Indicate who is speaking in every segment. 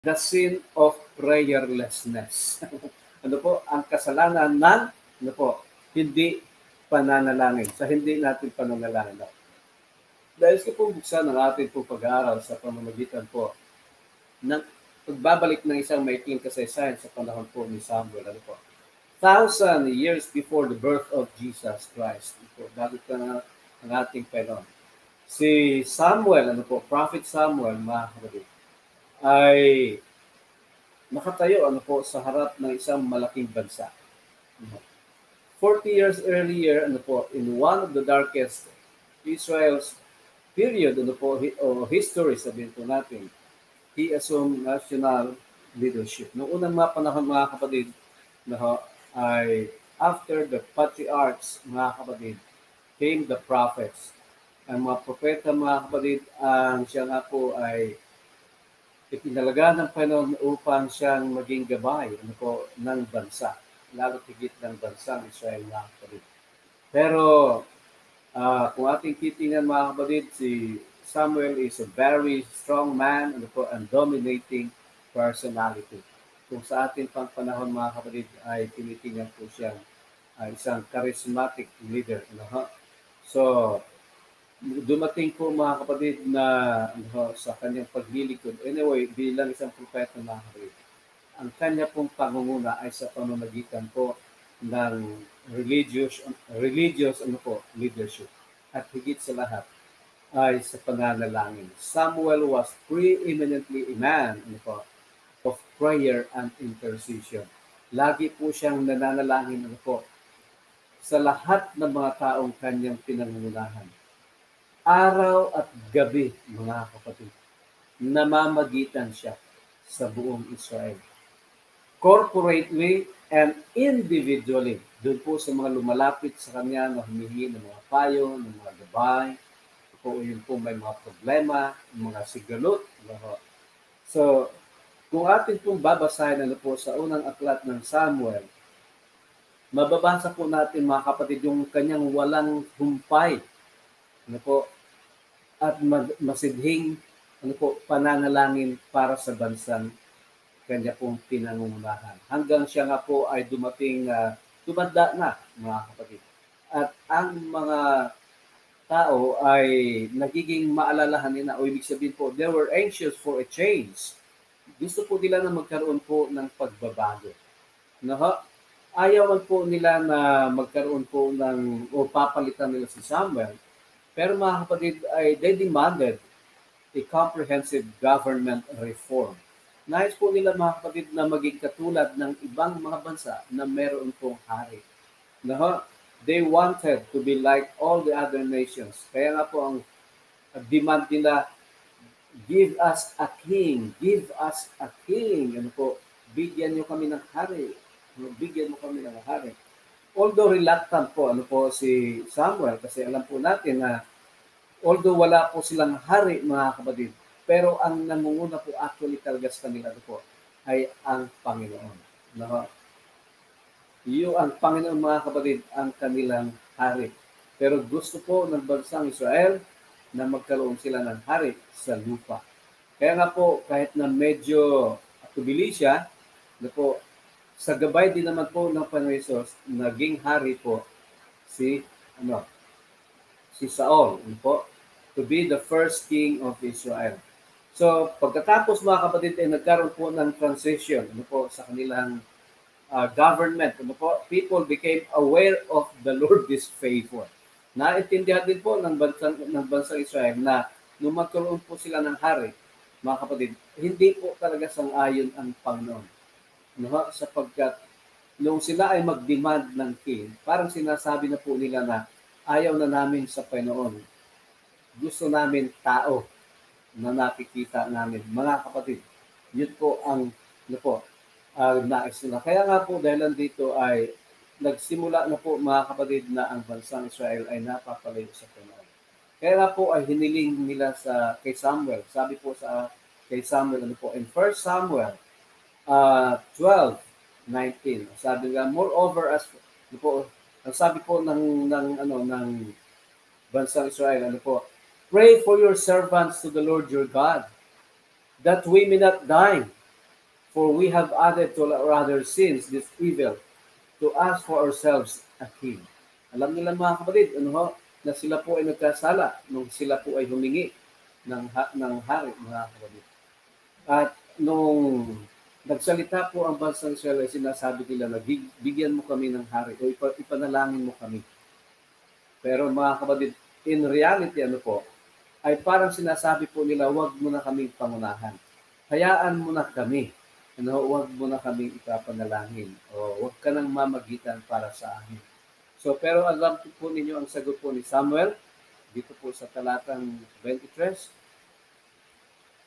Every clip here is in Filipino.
Speaker 1: the sin of prayerlessness. Ano po? Ang kasalanan ng, ano po, hindi pananalangin. Sa hindi natin pananalangin. Dahil sa po buksan ng ating po pag-aaral sa pamamagitan po ng pagbabalik ng isang maikling kasaysayan sa panahon po ni Samuel. Ano po? 1,000 years before the birth of Jesus Christ. Ano po? Bago ka na ang ating Panginoon. Si Samuel, ano po, Prophet Samuel, mga kapatid, ay nakatayo ano po sa harap ng isang malaking bansa. 40 years earlier, ano po, in one of the darkest Israel's period, ano po, o history, sabihin po natin, he assumed national leadership. Noong unang mga panahon, mga kapatid, no, ay after the patriarchs, mga kapatid, came the prophets. Ang mga propeta, mga kapatid, ang siya nga po ay itinalaga ng Panginoon upang siyang maging gabay ano po, ng bansa, lalo higit ng bansang Israel, mga kapatid. Pero kung ating titingnan, mga kapatid, si Samuel is a very strong man ano po, and dominating personality. Kung sa ating pang panahon, mga kapatid, ay tinitingnan po siyang isang charismatic leader. Ano? So, dumating po, mga kapatid, na sa kanyang paglilingkod. Anyway, bilang isang propeta, mga kapatid, ang kanya pong pangunguna ay sa pamamagitan po ng religious ano po, leadership. At higit sa lahat ay sa pananalangin. Samuel was preeminently a man ano po, of prayer and intercession. Lagi po siyang nananalangin ano po, sa lahat ng mga taong kanyang pinangungunahan. Araw at gabi, mga kapatid, namamagitan siya sa buong Israel. Corporately and individually, doon po sa mga lumalapit sa kanya na humihingi ng mga payo, ng mga gabay, po yun po may mga problema, mga sigalot. So, kung atin pong babasahin ano po sa unang aklat ng Samuel, mababasa po natin, mga kapatid, yung kanyang walang humpay ano po, at masidhing ano po, pananalangin para sa bansang kanya pong pinangungunahan. Hanggang siya nga po ay tumanda na, mga kapatid. At ang mga tao ay nagiging maalalahanin na, o ibig sabihin po, they were anxious for a change. Gusto po nila na magkaroon po ng pagbabago. No? Ayaw man po nila na magkaroon po ng, o papalitan nila si Samuel, pero mga kapatid, they demanded a comprehensive government reform. Nais po nila, mga kapatid, na maging katulad ng ibang mga bansa na meron pong hari. No? They wanted to be like all the other nations. Kaya nga po ang demand nila, give us a king, give us a king. Ano po, bigyan niyo kami ng hari. Bigyan mo kami ng hari. Although reluctant po ano po si Samuel, kasi alam po natin na although wala po silang hari, mga kapatid, pero ang nangunguna po actually talaga sa kanila po ay ang Panginoon. No? Yung ang Panginoon, mga kapatid, ang kanilang hari. Pero gusto po ng bansang Israel na magkaroon sila ng hari sa lupa. Kaya nga po, kahit na medyo tubili siya, na po, sa gabay din naman po ng Panginoon Hesus, naging hari po si Saul, po, to be the first king of Israel. So, pagkatapos, mga kapatid, ay nagkaroon po ng transition po sa kanilang government. People became aware of the Lord is faithful. Naintindihan din po ng bansang Israel na nung magkaroon po sila ng hari, mga kapatid, hindi po talaga sang-ayon ang Panginoon. Sapagkat nung sila ay mag-demand ng king, parang sinasabi na po nila na ayaw na namin sa Panginoon. Gusto namin tao na nakikita namin. Mga kapatid, yun po ang nais nila. Kaya nga po, dahil dito ay nagsimula na po, mga kapatid, na ang bansang Israel ay napapalayo sa Panginoon. Kaya nga po ay hiniling nila kay Samuel. Sabi po kay Samuel, in 1 Samuel 12:19. Sabi nga, moreover, ang sabi po ng bansang Israel, pray for your servants to the Lord your God, that we may not die, For we have added to our other sins this evil, to ask for ourselves a king. Alam nila mga kapatid, na sila po ay nagkasala nung sila po ay humingi ng hari, mga kapatid. At nung nagsalita po ang bansang Israel, ay sinasabi nila na bigyan mo kami ng hari o ipanalangin mo kami. Pero mga kapatid, in reality, ay parang sinasabi po nila, wag mo na kaming pangunahan. Hayaan mo na kami. Wag mo na kaming ipapanalangin. O wag ka nang mamagitan para sa amin. So, pero alam po ninyo ang sagot po ni Samuel, dito po sa talatang 23.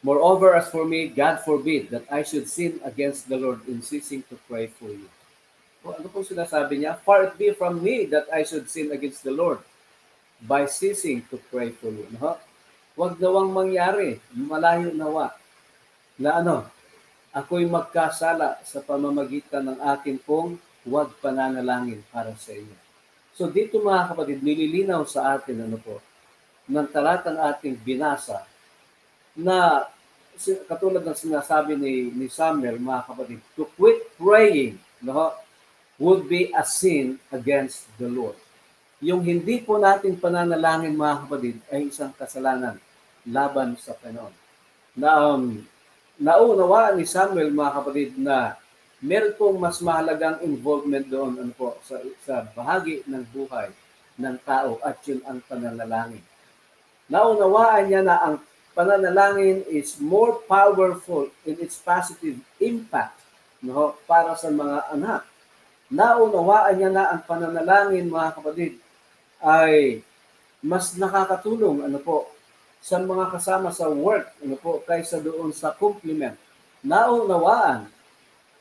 Speaker 1: Moreover, as for me, God forbid that I should sin against the Lord in ceasing to pray for you. O, ano po sinasabi niya? Far it be from me that I should sin against the Lord by ceasing to pray for you. Huwag nawang mangyari, malayo nawa, na ako'y magkasala sa pamamagitan ng akin pong huwag pananalangin para sa inyo. So dito mga kapatid, nililinaw sa atin ng talatang ating binasa na katulad ng sinasabi ni Samuel, mga kapatid, to quit praying would be a sin against the Lord. Yung hindi po natin pananalangin, mga kapatid, ay isang kasalanan laban sa Panginoon. Naunawaan ni Samuel, mga kapatid, na meron pong mas mahalagang involvement doon sa bahagi ng buhay ng tao at yun ang pananalangin. Naunawaan niya na ang pananalangin is more powerful in its positive impact para sa mga anak. Naunawaan niya na ang pananalangin, mga kapatid, ay mas nakakatulong sa mga kasama sa work kaysa doon sa compliment. Naunawaan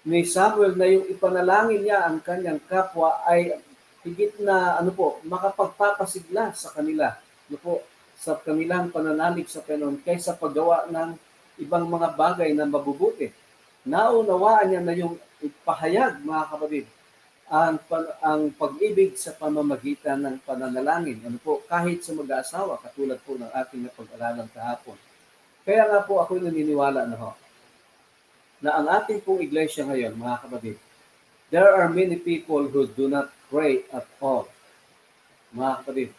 Speaker 1: ni Samuel na yung ipanalangin niya ang kanyang kapwa ay higit na makapagpapasigla sa kanila sa kanilang pananalig sa Panginoon kaysa paggawa ng ibang mga bagay na mabubuti. Naunawaan niya na yung ipahayag, mga kapatid, ang pag-ibig sa pamamagitan ng pananalangin. Kahit sa mag-aasawa, katulad po ng ating napag-aralan kahapon. Kaya nga po ako naniniwala na ang ating pong iglesia ngayon, mga kapatid, there are many people who do not pray at all. Mga kapatid,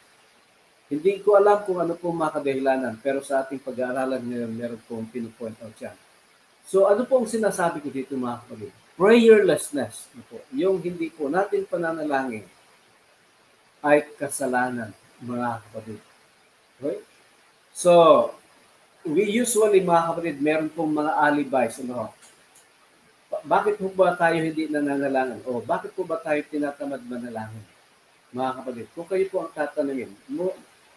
Speaker 1: hindi ko alam kung ano pong mga kadahilanan, pero sa ating pag-aaralan ngayon, meron pong pinupoint out yan. So ano pong sinasabi ko dito, mga kapatid? Prayerlessness. Yung hindi po natin pananalangin ay kasalanan, mga kapatid. Okay? So, we usually, mga kapatid, meron pong mga alibis. Bakit po ba tayo hindi nananalangin? O bakit po ba tayo tinatamad manalangin? Mga kapatid, kung kayo po ang tatanungin,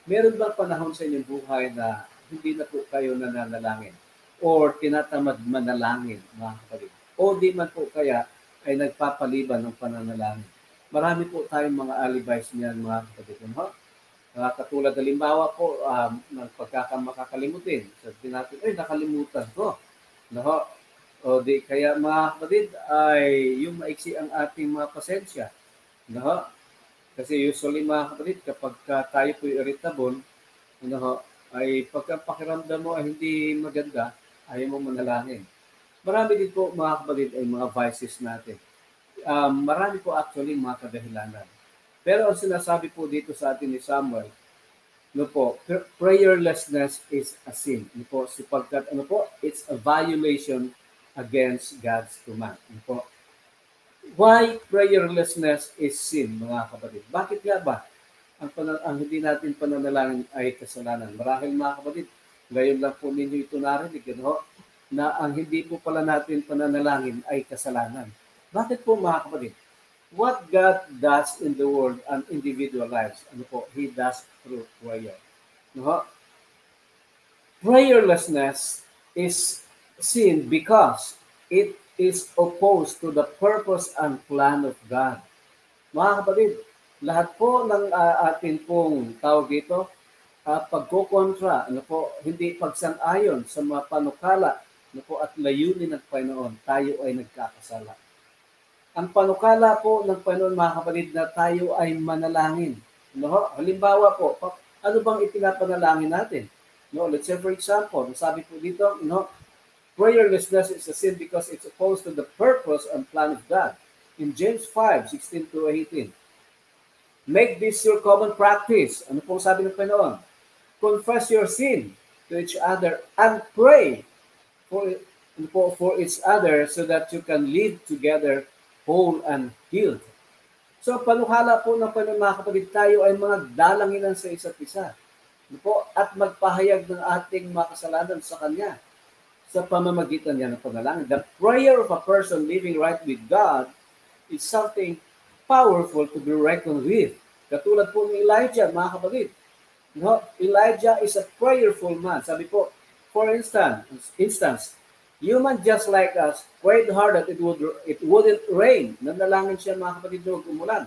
Speaker 1: meron ba panahon sa inyong buhay na hindi na po kayo nananalangin? Or tinatamad manalangin, mga kapatid? O di man po kaya ay nagpapaliban ng pananalangin. Marami po tayong mga alibis niyan, mga kapatid. Katulad halimbawa po, ng pagkakamakakalimutin. Sabi natin, nakalimutan ko. O di kaya, mga kapatid, ay yung maiksi ang ating mga pasensya. Kasi usually, mga kapatid, kapag tayo po irritable, ay pagkapakiramdam mo ay hindi maganda, ayaw mo manalangin. Marami din po, mga kapatid, ay mga vices natin. Marami po actually mga kadahilanan. Pero ang sinasabi po dito sa atin ni Samuel, prayerlessness is a sin. Sapagkat it's a violation against God's command. Why prayerlessness is sin, mga kapatid? Bakit nga ba ang hindi natin pananalangin ay kasalanan? Marahil, mga kapatid, ngayon lang po ninyo ito narinig, na ang hindi po pala natin pananalangin ay kasalanan. Bakit po, mga kapatid? What God does in the world and individual lives, He does through prayer. Prayerlessness is sin because it is opposed to the purpose and plan of God. Mga kapatid, lahat po ng atin pong tawag dito, pagkokontra, hindi pagsang-ayon sa mga panukala at layunin ng Panginoon, tayo ay nagkakasala. Ang panukala po ng Panginoon, mga kapatid, na tayo ay manalangin. Halimbawa po, ano bang ipinapanalangin natin? Let's say for example, sabi po dito, Prayerlessness is a sin because it's opposed to the purpose and plan of God. In James 5:16-18, make this your common practice. Ano pong sabi ng Panginoon? Confess your sin to each other and pray for each other so that you can live together whole and healed. So panukala po ng Panginoon, mga kapatid, tayo ay mga dalanginan sa isa't isa. At magpahayag ng ating mga kasalanan sa Kanya sa pamamagitan niya ng panalangin. The prayer of a person living right with God is something powerful to be reckoned with. Katulad po ni Elijah, mga kapatid. Elijah is a prayerful man. Sabi po, for instance, human just like us prayed hard that it wouldn't rain. Nanalangin siya, mga kapatid, na umulan.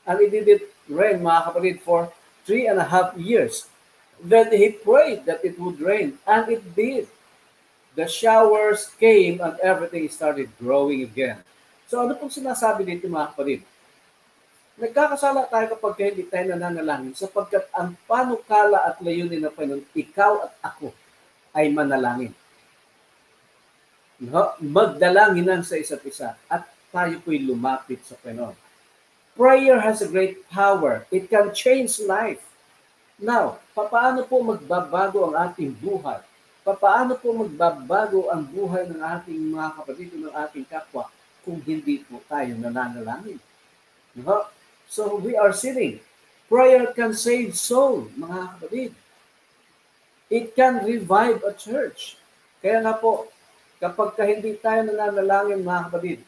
Speaker 1: And it didn't rain, mga kapatid, for 3.5 years. Then he prayed that it would rain, and it did. The showers came and everything started growing again. So ano pong sinasabi dito, mga kapatid? Nagkakasala tayo kapag hindi tayo nananalangin sapagkat ang panukala at layunin ng Panginoon, ikaw at ako ay manalangin. Magdalanginan sa isa't isa at tayo po'y lumapit sa Panginoon. Prayer has a great power. It can change life. Now, paano po magbabago ang ating buhay? Paano po magbabago ang buhay ng ating mga kapatid, ng ating kapwa, kung hindi po tayo nananalangin? So we are sinning. Prayer can save soul, mga kapatid. It can revive a church. Kaya nga po, kapag hindi tayo nananalangin, mga kapatid,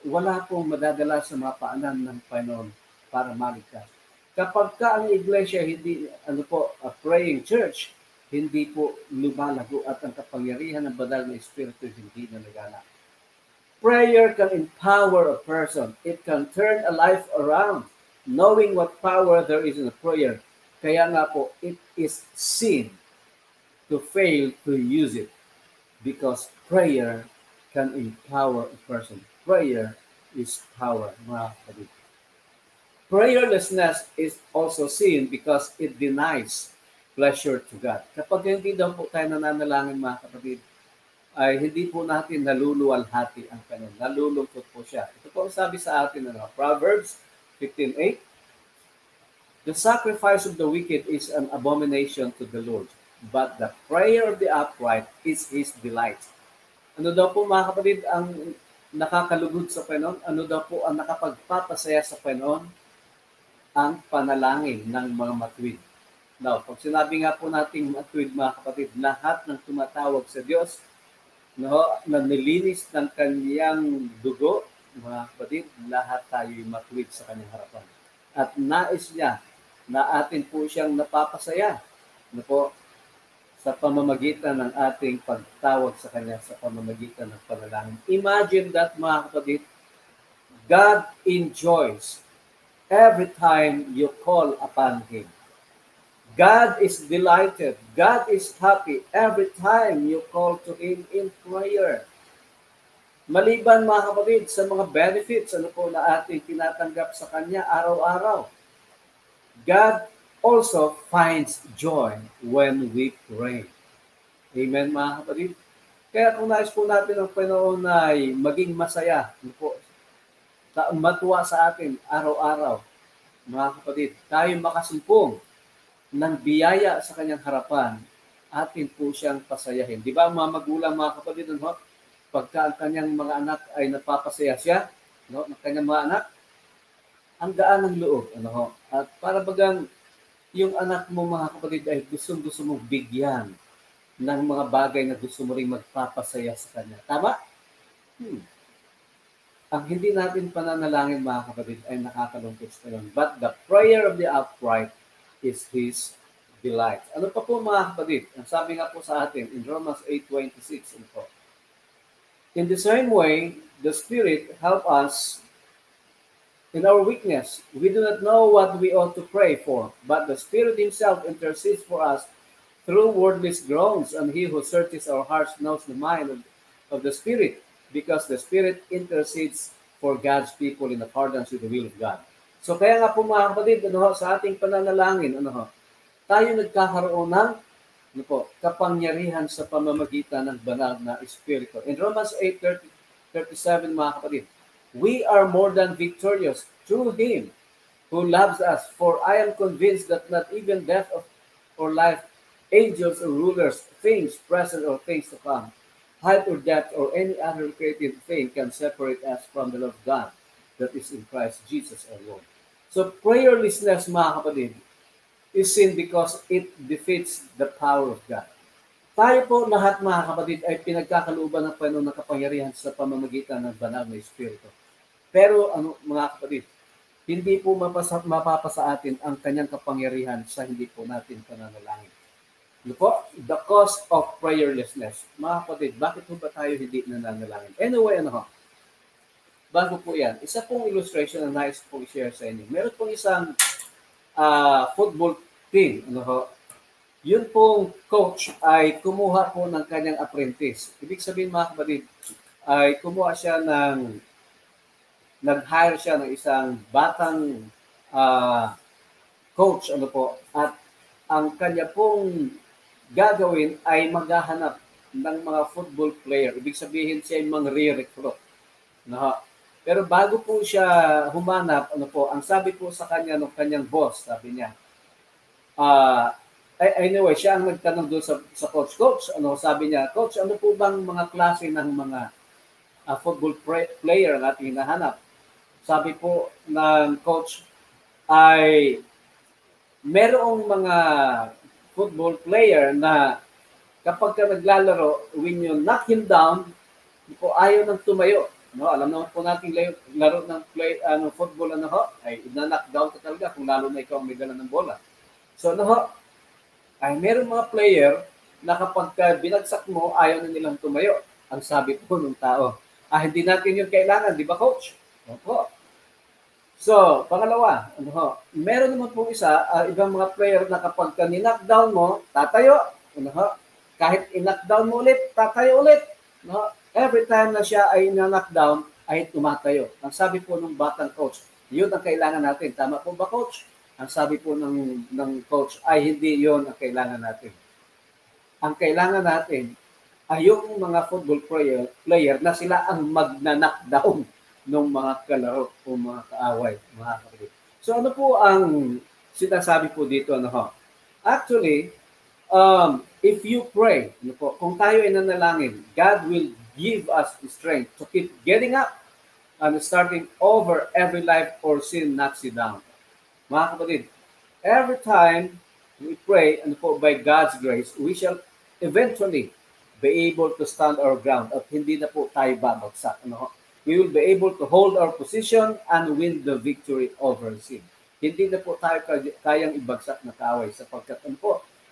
Speaker 1: wala pong madadala sa mga paanan ng Panginoon para maligtas. Kapag ang iglesia hindi a praying church, hindi po lumalago at ang kapangyarihan ng banal na Espiritu hindi nalagana. Prayer can empower a person. It can turn a life around. Knowing what power there is in a prayer. Kaya nga po, it is sin to fail to use it. Because prayer can empower a person. Prayer is power, mga kapatid. Prayerlessness is also sin because it denies pleasure to God. Kapag hindi daw po tayo nananalangin, mga kapatid, ay hindi po natin naluluwalhati ang Panginoon. Nalulungkot po siya. Ito po ang sabi sa atin, Proverbs 15:8. The sacrifice of the wicked is an abomination to the Lord, but the prayer of the upright is His delight. Ano daw po, mga kapatid, ang nakakalugod sa Panginoon? Ano daw po ang nakapagpapasaya sa Panginoon? Ang panalangin ng mga matuwid. Now, pag sinabi nga po nating matuwid, mga kapatid, lahat ng tumatawag sa Diyos, na nilinis ng kanyang dugo, mga kapatid, lahat tayo'y matuwid sa kanyang harapan. At nais niya na atin po siyang napapasaya sa pamamagitan ng ating pagtawag sa kanya, sa pamamagitan ng panalangin. Imagine that, mga kapatid, God enjoys every time you call upon Him. God is delighted. God is happy every time you call to Him in prayer. Maliban, mga kapatid, sa mga benefits na ating tinatanggap sa Kanya araw-araw, God also finds joy when we pray. Amen, mga kapatid? Kaya kung nais po natin ang Panginoon ay maging masaya, matuwa sa atin araw-araw, mga kapatid, tayo makasumpong ng biyaya sa kanyang harapan, atin po siyang pasayahin. Di ba ang mga magulang, mga kapatid, pagka ang kanyang mga anak ay napapasaya siya, ng kanyang mga anak, ang gaan ng loob. At para bagang yung anak mo, mga kapatid, ay gusto mong bigyan ng mga bagay na gusto mo rin magpapasaya sa kanya. Tama? Ang hindi natin pananalangin, mga kapatid, ay nakakalungkot sa Panginoon. But the prayer of the upright is His delight. Ano pa po, mga kapatid? Ang sabi nga po sa atin in Romans 8:26. In the same way, the Spirit help us in our weakness. We do not know what we ought to pray for, but the Spirit Himself intercedes for us through wordless groans, and He who searches our hearts knows the mind of the Spirit, because the Spirit intercedes for God's people in accordance with the will of God. So kaya nga po, mga kapatid, sa ating pananalangin, tayo nagkakaroon ng ano po, kapangyarihan sa pamamagitan ng banal na Espiritu. In Romans 8:37, mga kapatid, we are more than victorious through Him who loves us. For I am convinced that not even death or life, angels or rulers, things present or things to come, height or depth or any other created thing can separate us from the love of God that is in Christ Jesus our Lord. So prayerlessness, mga kapatid, is sin because it defeats the power of God. Tayo po lahat, mga kapatid, ay pinagkakalooban ng Panginoon ng kapangyarihan sa pamamagitan ng banal na Espiritu. Pero mga kapatid, hindi po mapapasa atin ang kanyang kapangyarihan sa hindi po natin pananalangin. Ano po? The cause of prayerlessness. Mga kapatid, bakit po ba tayo hindi nananalangin? Anyway, bago po yan, isa pong illustration na nais pong i-share sa inyo. Meron pong isang football team. Yun pong coach ay kumuha po ng kanyang apprentice. Ibig sabihin, mga kapatid, ay kumuha siya nag-hire siya ng isang batang coach, at ang kanya pong gagawin ay maghahanap ng mga football player. Ibig sabihin siya ay mang-re-recruit. Pero bago po siya humanap, ang sabi po sa kanya ng kanyang boss, sabi niya, anyway, siya ang nagtanong doon sa coach. Coach, sabi niya, Coach, ano po bang mga klase ng mga football player ang ating hinahanap? Sabi po ng coach ay merong mga football player na kapag ka naglalaro, when you knock him down, ayaw nang tumayo. Alam naman po natin laro ng football ay na-knock down ka talaga kung lalo na ikaw may dala ng bola. So ay merong mga player na kapag ka binagsak mo, ayaw na nilang tumayo. Ang sabi po ng tao, hindi natin yung kailangan, di ba, coach? Opo. So, pangalawa, meron naman po ibang mga player na kapag ka ni-knockdown mo, tatayo. Kahit i-knockdown mo ulit, tatayo ulit. Every time na siya ay na-knockdown, ay tumatayo. Ang sabi po ng batang coach, yun ang kailangan natin. Tama po ba, coach? Ang sabi po ng coach ay hindi yun ang kailangan natin. Ang kailangan natin ay yung mga football player na sila ang magna-knockdown ng mga kalaro o mga kaaway, mga kapatid. So ano po ang sinasabi po dito? Actually, if you pray, kung tayo ay nanalangin, God will give us the strength to keep getting up and starting over every life or sin knocks you down. Mga kapatid, every time we pray, by God's grace, we shall eventually be able to stand our ground at hindi na po tayo babagsak. We will be able to hold our position and win the victory over sin. Hindi na po tayo kayang ibagsak na kaaway sapagkat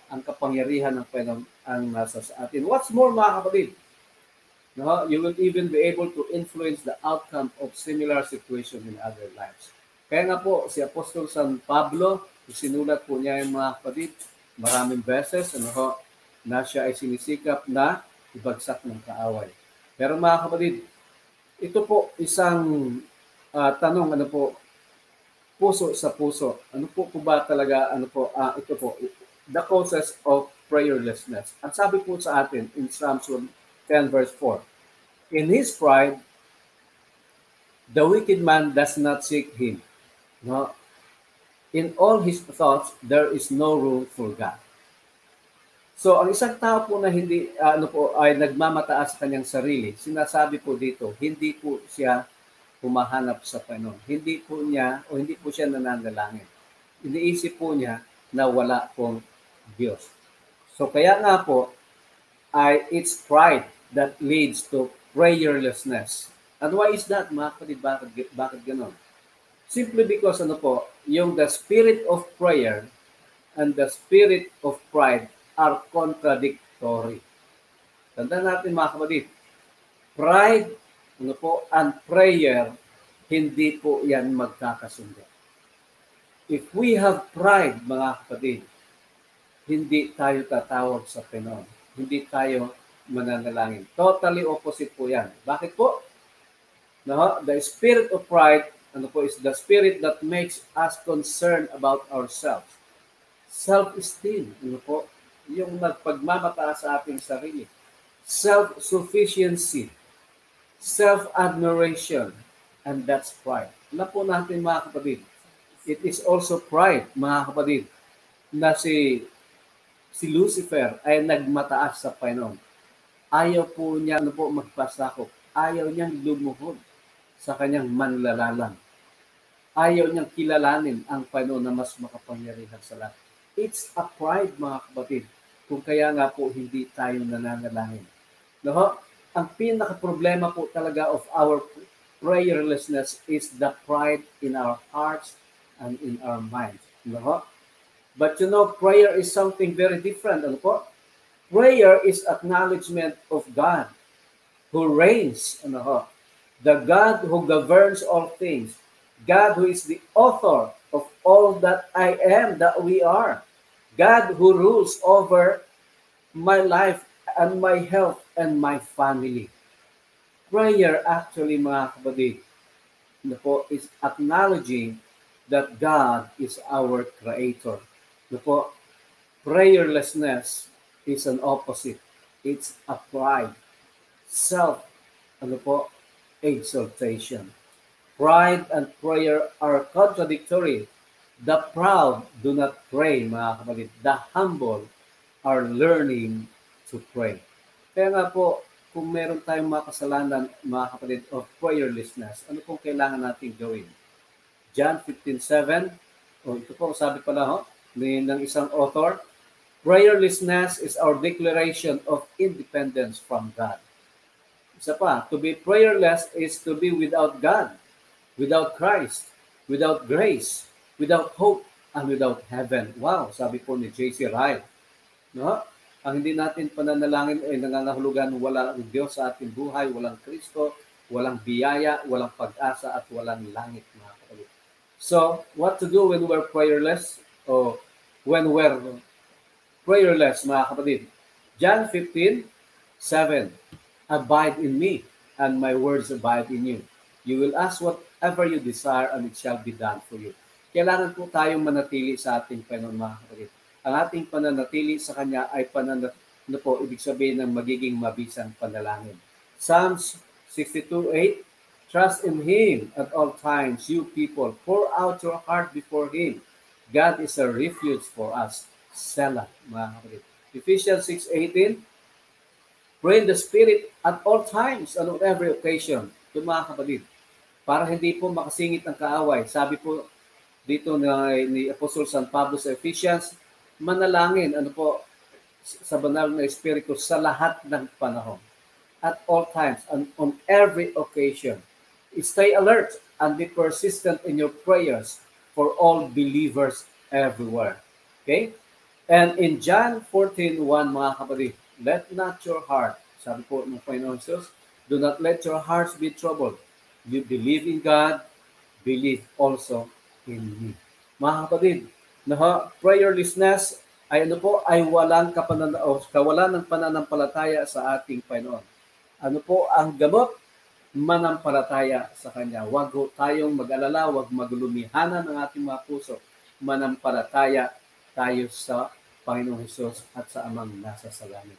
Speaker 1: ang kapangyarihan ng Panginoon ang nasa sa atin. What's more, mga kapatid, you will even be able to influence the outcome of similar situation in other lives. Kaya nga po, si Apostol San Pablo, sinulat po niya yung mga kapatid, maraming beses, na siya ay sinisikap na ibagsak ng kaaway. Pero mga kapatid, ito po isang tanong, puso sa puso. Ano po ba talaga, ito po, the causes of prayerlessness. Ang sabi po sa atin in Psalms 10 verse 4, in his pride, the wicked man does not seek him. In all his thoughts, there is no room for God. So, ang isang tao po na hindi, ay nagmamataas sa kanyang sarili, sinasabi po dito, hindi po siya humahanap sa Panginoon. Hindi po siya nananalangin. Iniisip po niya na wala pong Diyos. So, kaya nga po, it's pride that leads to prayerlessness. And why is that, mga kapatid? Bakit ganon? Simply because, yung the spirit of prayer and the spirit of pride are contradictory. Tandaan natin, mga kapatid, pride and prayer, hindi po yan magkakasundo. If we have pride, mga kapatid, hindi tayo tatawag sa Panginoon. Hindi tayo mananalangin. Totally opposite po yan. Bakit po? The spirit of pride, is the spirit that makes us concerned about ourselves. Self-esteem, yung nagpagmamataas sa ating sarili. Self-sufficiency, self-admiration, and that's pride. Alam po natin mga kapatid, it is also pride, mga kapatid, na si Lucifer ay nagmataas sa Panginoon. Ayaw po niya magpasakop. Ayaw niyang lumuhod sa kanyang manlalalang. Ayaw niyang kilalanin ang Panginoon na mas makapangyarihan sa lahat. It's a pride, mga kapatid. Kung kaya nga po hindi tayo nananalangin. No? Ang pinaka-problema po talaga of our prayerlessness is the pride in our hearts and in our minds. No? But prayer is something very different. Ano po? Prayer is acknowledgement of God who reigns. Ano ho? The God who governs all things. God who is the author of all that I am, that we are. God who rules over my life and my health and my family. Prayer actually, mga kapatid, is acknowledging that God is our Creator. Prayerlessness is an opposite. It's a pride, exaltation. Pride and prayer are contradictory. The proud do not pray, mga kapatid. The humble are learning to pray. Kaya nga po, kung meron tayong mga kasalanan, mga kapatid, of prayerlessness, ano pong kailangan natin gawin? John 15:7, ito po, sabi pala ng isang author, prayerlessness is our declaration of independence from God. Isa pa, to be prayerless is to be without God, without Christ, without grace, without hope, and without heaven. Wow, sabi po ni J.C. Ryle. No? Ang hindi natin pananalangin ay nangangahulugan walang Diyos sa ating buhay, walang Kristo, walang biyaya, walang pag-asa, at walang langit, mga kapatid. So, what to do when we're prayerless? O when we're prayerless, mga kapatid? John 15:7, abide in me, and my words abide in you. You will ask whatever you desire, and it shall be done for you. Kailangan po tayong manatili sa ating Panginoon, mga kapatid. Ang ating pananatili sa Kanya ay ibig sabihin ng magiging mabisang panalangin. Psalms 62:8, trust in Him at all times, you people. Pour out your heart before Him. God is a refuge for us. Selah, mga kapatid. Ephesians 6:18, pray in the Spirit at all times and on every occasion. Ito, mga kapatid, para hindi po makasingit ang kaaway. Sabi po dito ni Apostol San Pablo sa Ephesians, manalangin sa banal na Espiritu sa lahat ng panahon. At all times and on every occasion. Stay alert and be persistent in your prayers for all believers everywhere. Okay? And in John 14:1, mga kapatid, let not your heart, sabi po ng Panginoon Jesus, do not let your hearts be troubled. You believe in God, believe also in me. Mga kapatid, prayerlessness ay kawalan ng pananampalataya sa ating Panginoon. Ano po ang gamot? Manampalataya sa Kanya. Huwag tayong mag-alala, huwag maglumihanan ng ating mga puso. Manampalataya tayo sa Panginoong Hesus at sa Amang nasa sa langit.